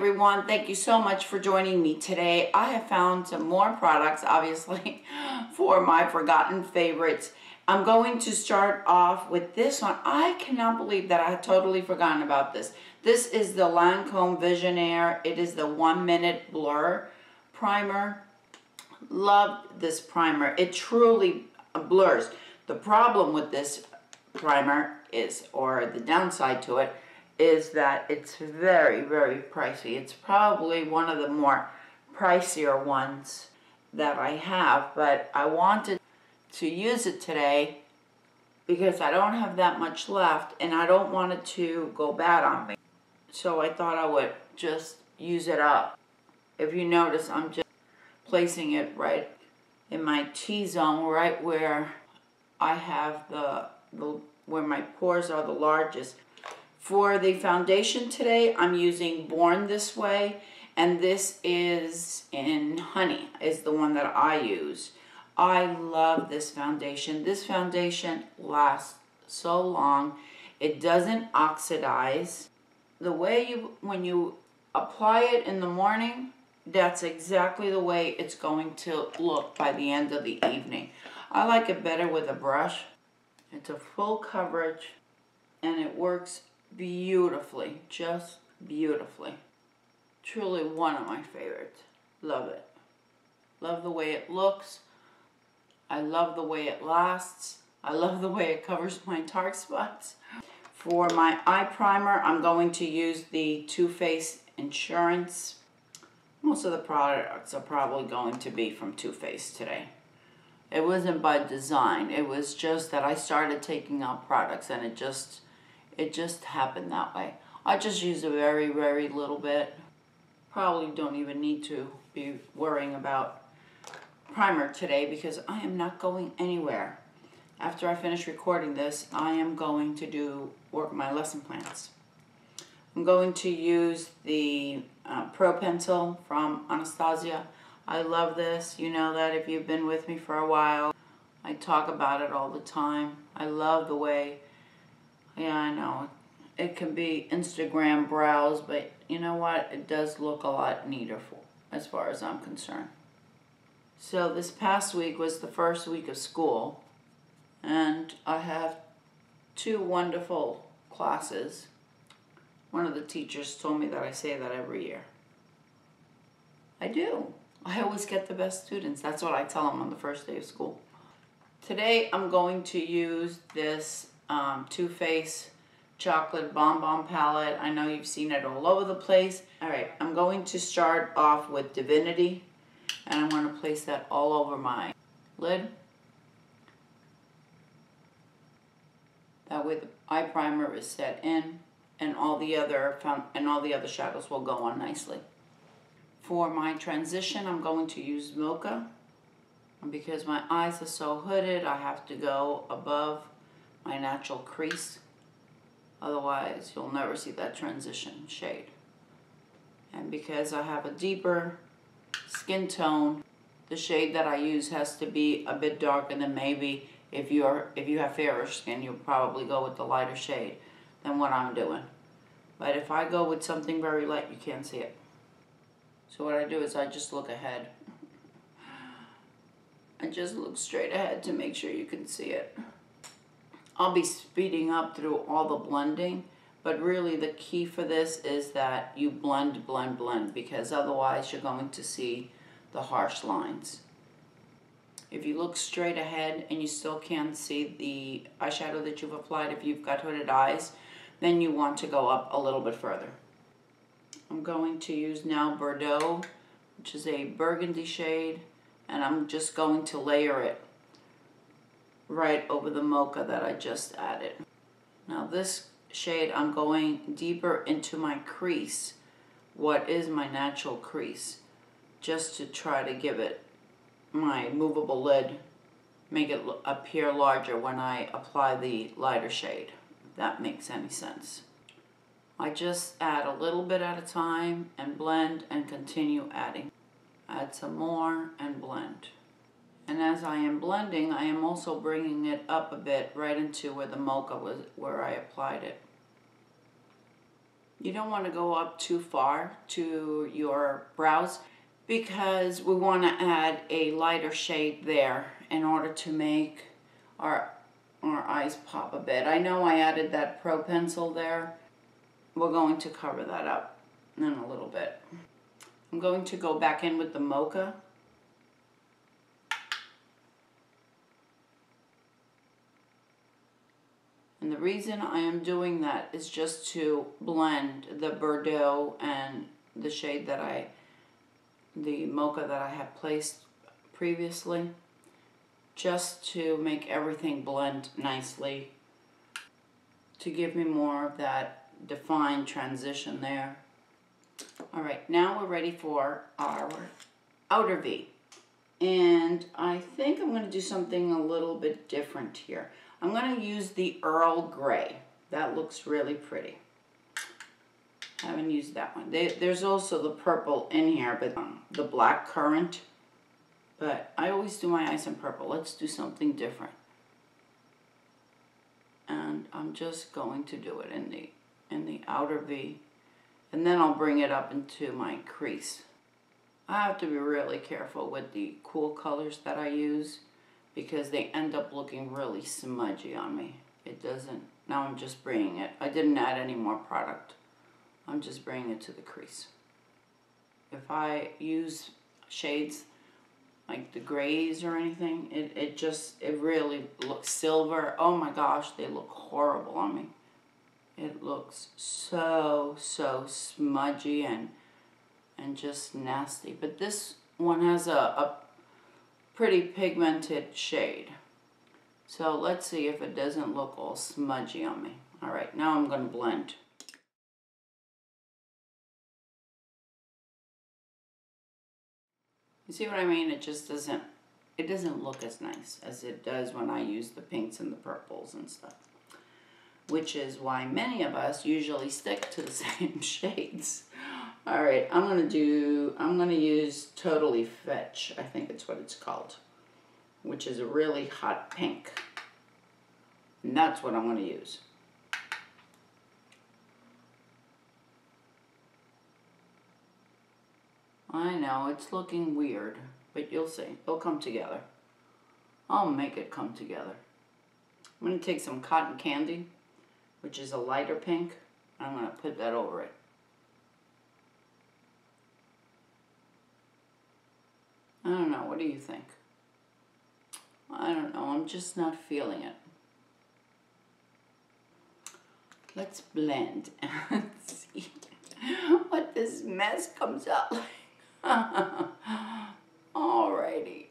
everyone. Thank you so much for joining me today. I have found some more products, obviously, for my forgotten favorites. I'm going to start off with this one. I cannot believe that I had totally forgotten about this. This is the Lancome Visionnaire. It is the 1 Minute Blur Primer. Love this primer. It truly blurs. The problem with this primer is, or the downside to it, is that it's very, very pricey. It's probably one of the more pricier ones that I have, but I wanted to use it today because I don't have that much left and I don't want it to go bad on me. So I thought I would just use it up. If you notice, I'm just placing it right in my T-zone, right where I have where my pores are the largest. For the foundation today, I'm using Born This Way, and this is in Honey, is the one that I use. I love this foundation. This foundation lasts so long. It doesn't oxidize. The way when you apply it in the morning, that's exactly the way it's going to look by the end of the evening. I like it better with a brush. It's a full coverage, and it works beautifully, just beautifully. Truly one of my favorites. Love it. Love the way it looks. I love the way it lasts. I love the way it covers my dark spots. For my eye primer, I'm going to use the Too Faced Insurance. Most of the products are probably going to be from Too Faced today. It wasn't by design. It was just that I started taking out products and it just happened that way. I just use a very, very little bit. Probably don't even need to be worrying about primer today because I am not going anywhere. After I finish recording this, I am going to work my lesson plans. I'm going to use the Pro Pencil from Anastasia. I love this. You know that if you've been with me for a while. I talk about it all the time. I love the way, yeah, I know, it can be Instagram browse, but you know what? It does look a lot neater as far as I'm concerned. So this past week was the first week of school, and I have 2 wonderful classes. One of the teachers told me that I say that every year. I do. I always get the best students. That's what I tell them on the first day of school. Today I'm going to use this Too Faced Chocolate Bonbon Palette. I know you've seen it all over the place. Alright, I'm going to start off with Divinity, and I'm going to place that all over my lid. That way the eye primer is set in, and all the other shadows will go on nicely. For my transition, I'm going to use Mocha. And because my eyes are so hooded, I have to go above my natural crease. Otherwise, you'll never see that transition shade. And because I have a deeper skin tone, the shade that I use has to be a bit darker than maybe if you have fairer skin, you'll probably go with the lighter shade than what I'm doing. But if I go with something very light, you can't see it. So what I do is I just look ahead. I just look straight ahead to make sure you can see it. I'll be speeding up through all the blending, but really the key for this is that you blend, blend, blend, because otherwise you're going to see the harsh lines. If you look straight ahead and you still can't see the eyeshadow that you've applied, if you've got hooded eyes, then you want to go up a little bit further. I'm going to use now Bordeaux, which is a burgundy shade, and I'm just going to layer it right over the mocha that I just added. Now this shade, I'm going deeper into my crease, what is my natural crease, just to try to give it my movable lid, make it appear larger when I apply the lighter shade, if that makes any sense. I just add a little bit at a time and blend and continue adding. Add some more and blend. And as I am blending, I am also bringing it up a bit right into where the mocha was, where I applied it. You don't want to go up too far to your brows because we want to add a lighter shade there in order to make our eyes pop a bit. I know I added that Pro Pencil there. We're going to cover that up in a little bit. I'm going to go back in with the Mocha. And the reason I am doing that is just to blend the Bordeaux and the shade that the Mocha that I had placed previously, just to make everything blend nicely, to give me more of that defined transition there. All right, now we're ready for our outer V. And I think I'm going to do something a little bit different here. I'm going to use the Earl Grey. That looks really pretty. I haven't used that one. There's also the purple in here, but the black currant. But I always do my eyes in purple. Let's do something different. And I'm just going to do it in the outer V. And then I'll bring it up into my crease. I have to be really careful with the cool colors that I use, because they end up looking really smudgy on me. It doesn't. Now I'm just bringing it. I didn't add any more product. I'm just bringing it to the crease. If I use shades like the grays or anything, it really looks silver. Oh my gosh, they look horrible on me. It looks so smudgy and just nasty. But this one has a pretty pigmented shade. So let's see if it doesn't look all smudgy on me. All right, now I'm going to blend. You see what I mean? It just doesn't look as nice as it does when I use the pinks and the purples and stuff. Which is why many of us usually stick to the same shades. All right, I'm gonna use Totally Fetch, I think it's what it's called, which is a really hot pink. And that's what I'm gonna use. I know, it's looking weird, but you'll see. It'll come together. I'll make it come together. I'm going to take some Cotton Candy, which is a lighter pink, and I'm going to put that over it. I don't know, what do you think? I don't know, I'm just not feeling it. Let's blend and see what this mess comes out like. Alrighty.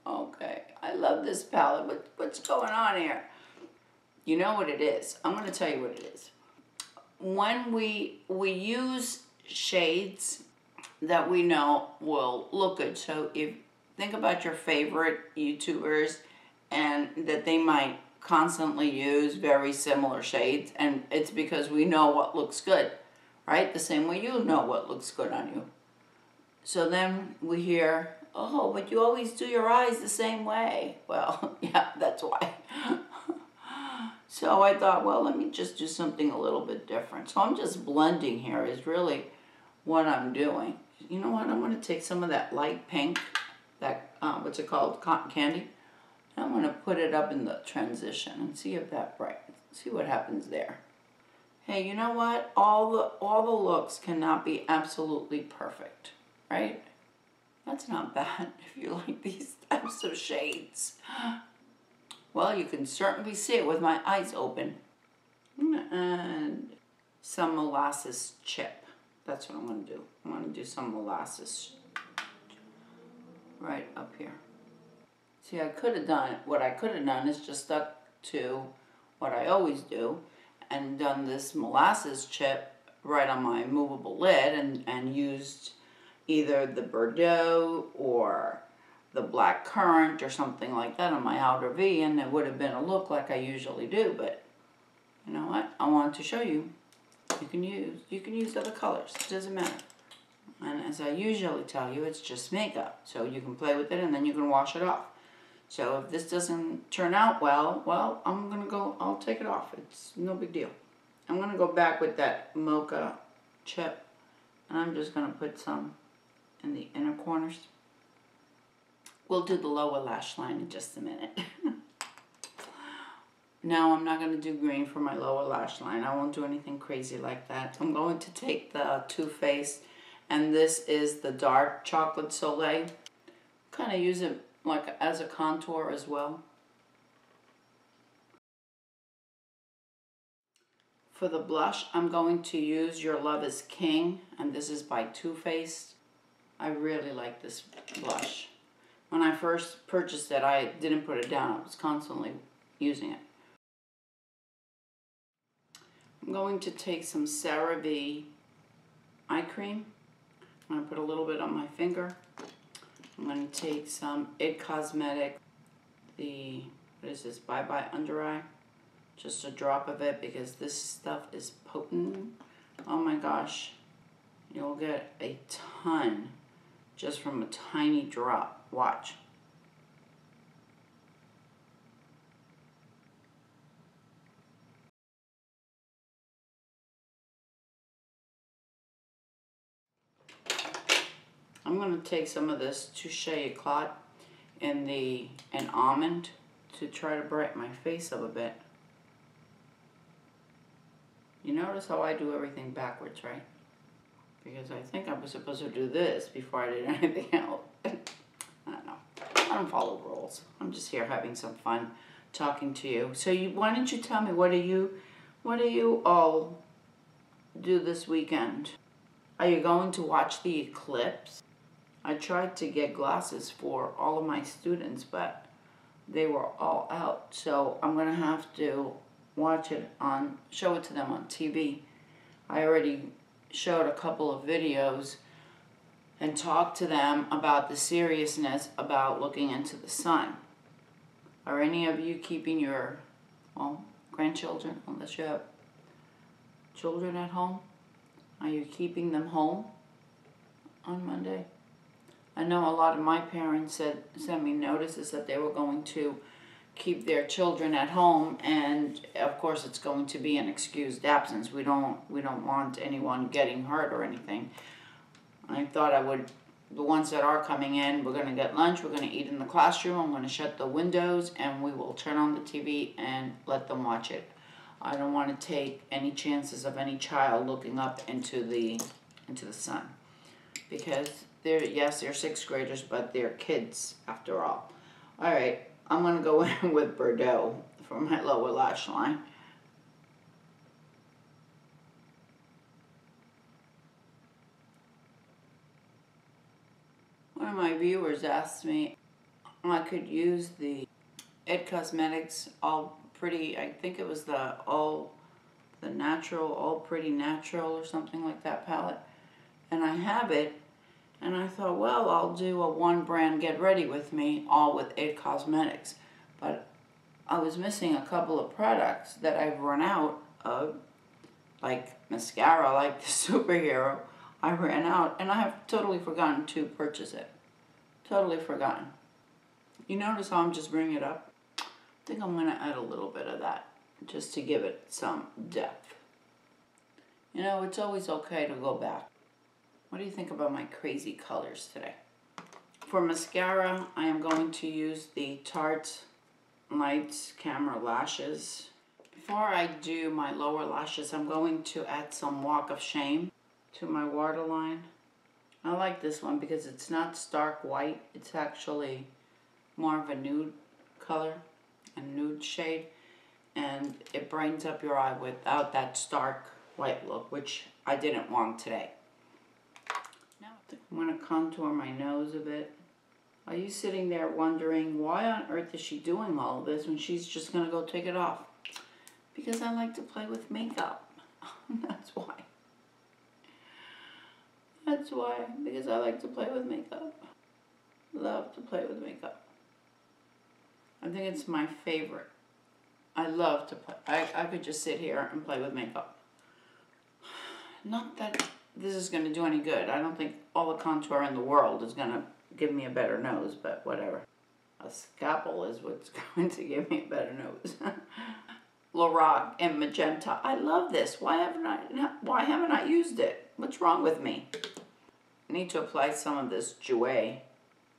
Okay, I love this palette. What's going on here? You know what it is. I'm going to tell you what it is. When we use shades that we know will look good. So if think about your favorite YouTubers and that they might constantly use very similar shades, and it's because we know what looks good. Right? The same way you know what looks good on you. So then we hear, oh, but you always do your eyes the same way. Well, yeah, that's why. So I thought, well, let me just do something a little bit different. So I'm just blending here is really what I'm doing. You know what? I'm going to take some of that light pink, that, what's it called, Cotton Candy. And I'm going to put it up in the transition and see if that brightens. See what happens there. Hey, you know what? All the looks cannot be absolutely perfect, right? That's not bad if you like these types of shades. Well, you can certainly see it with my eyes open. And some molasses chip. That's what I'm going to do. I'm going to do some molasses right up here. See, I could have done, what I could have done is just stuck to what I always do and done this molasses chip right on my movable lid and used either the Bordeaux or the black currant or something like that on my outer V, and it would have been a look like I usually do. But you know what? I wanted to show you. You can use other colors. It doesn't matter. And as I usually tell you, it's just makeup. So you can play with it and then you can wash it off. So if this doesn't turn out well, I'll take it off. It's no big deal. I'm going to go back with that mocha chip, and I'm just going to put some in the inner corners. We'll do the lower lash line in just a minute. Now I'm not going to do green for my lower lash line. I won't do anything crazy like that. I'm going to take the Too Faced, and this is the dark chocolate soleil. Kind of use it like as a contour as well. For the blush, I'm going to use Your Love is King, and this is by Too Faced. I really like this blush. When I first purchased it, I didn't put it down. I was constantly using it. I'm going to take some CeraVe eye cream. I'm going to put a little bit on my finger. I'm going to take some IT Cosmetics, what is this, Bye Bye Under Eye. Just a drop of it because this stuff is potent. Oh my gosh. You'll get a ton just from a tiny drop. Watch. I'm going to take some of this Touche Eclat in almond to try to brighten my face up a bit. You notice how I do everything backwards, right? Because I think I was supposed to do this before I did anything else. I don't know. I don't follow rules. I'm just here having some fun talking to you. So why don't you tell me, what do you all do this weekend? Are you going to watch the eclipse? I tried to get glasses for all of my students, but they were all out. So I'm going to have to watch it show it to them on TV. I already showed a couple of videos and talked to them about the seriousness about looking into the sun. Are any of you keeping your, grandchildren, unless you have children at home? Are you keeping them home on Monday? I know a lot of my parents sent me notices that they were going to keep their children at home, and of course it's going to be an excused absence. We don't want anyone getting hurt or anything. I thought the ones that are coming in, we're going to get lunch, we're going to eat in the classroom, I'm going to shut the windows, and we will turn on the TV and let them watch it. I don't want to take any chances of any child looking up into the sun, because they're sixth graders, but they're kids after all. All right. I'm going to go in with Bordeaux for my lower lash line. One of my viewers asked me if I could use the IT Cosmetics All Pretty, I think it was the All Pretty Natural or something like that palette. And I have it, and I thought, well, I'll do a one brand Get Ready With Me, all with IT Cosmetics. But I was missing a couple of products that I've run out of, like mascara, like the Superhero. I ran out, and I have totally forgotten to purchase it. Totally forgotten. You notice how I'm just bringing it up? I think I'm going to add a little bit of that, just to give it some depth. You know, it's always okay to go back. What do you think about my crazy colors today? For mascara, I am going to use the Tarte Lights Camera Lashes. Before I do my lower lashes, I'm going to add some Walk of Shame to my waterline. I like this one because it's not stark white. It's actually more of a nude color, a nude shade. And it brightens up your eye without that stark white look, which I didn't want today. I'm going to contour my nose a bit. Are you sitting there wondering, why on earth is she doing all of this when she's just going to go take it off? Because I like to play with makeup. That's why. That's why. Because I like to play with makeup. Love to play with makeup. I think it's my favorite. I love to play. I could just sit here and play with makeup. Not that this is going to do any good. I don't think all the contour in the world is going to give me a better nose, but whatever. A scalpel is what's going to give me a better nose. Lorac in magenta. I love this. Why haven't I used it? What's wrong with me? I need to apply some of this jouet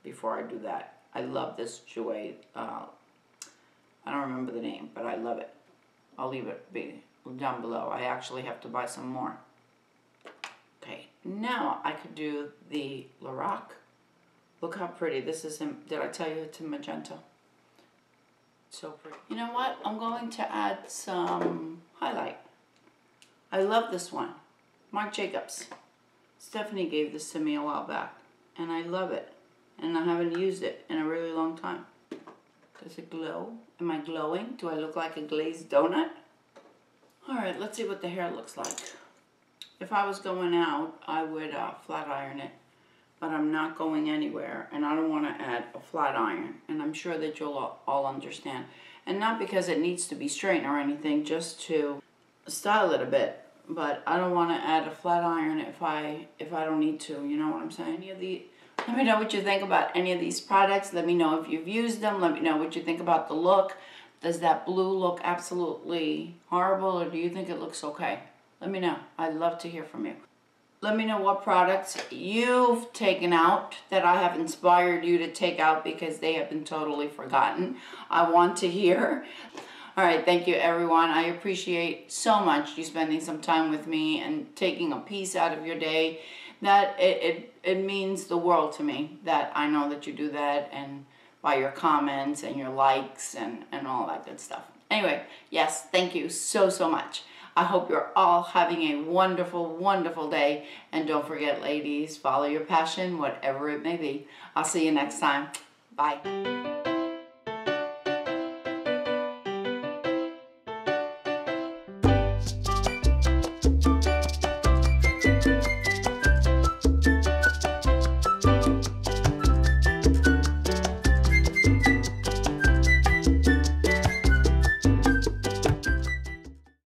before I do that. I love this jouet. I don't remember the name, but I love it. I'll leave it be down below. I actually have to buy some more. Okay, now I could do the Lorac. Look how pretty. This is in, did I tell you it's in magenta? So pretty. You know what? I'm going to add some highlight. I love this one. Marc Jacobs. Stephanie gave this to me a while back, and I love it. And I haven't used it in a really long time. Does it glow? Am I glowing? Do I look like a glazed donut? All right, let's see what the hair looks like. If I was going out, I would flat iron it, but I'm not going anywhere, and I don't want to add a flat iron, and I'm sure that you'll all understand. And not because it needs to be straight or anything, just to style it a bit, but I don't want to add a flat iron if I don't need to, you know what I'm saying? Let me know what you think about any of these products. Let me know if you've used them. Let me know what you think about the look. Does that blue look absolutely horrible, or do you think it looks okay? Let me know. I'd love to hear from you. Let me know what products you've taken out that I have inspired you to take out because they have been totally forgotten. I want to hear. All right, thank you everyone. I appreciate so much you spending some time with me and taking a piece out of your day. That it means the world to me that I know that you do that, and by your comments and your likes and all that good stuff. Anyway, yes, thank you so much. I hope you're all having a wonderful, wonderful day. And don't forget, ladies, follow your passion, whatever it may be. I'll see you next time. Bye.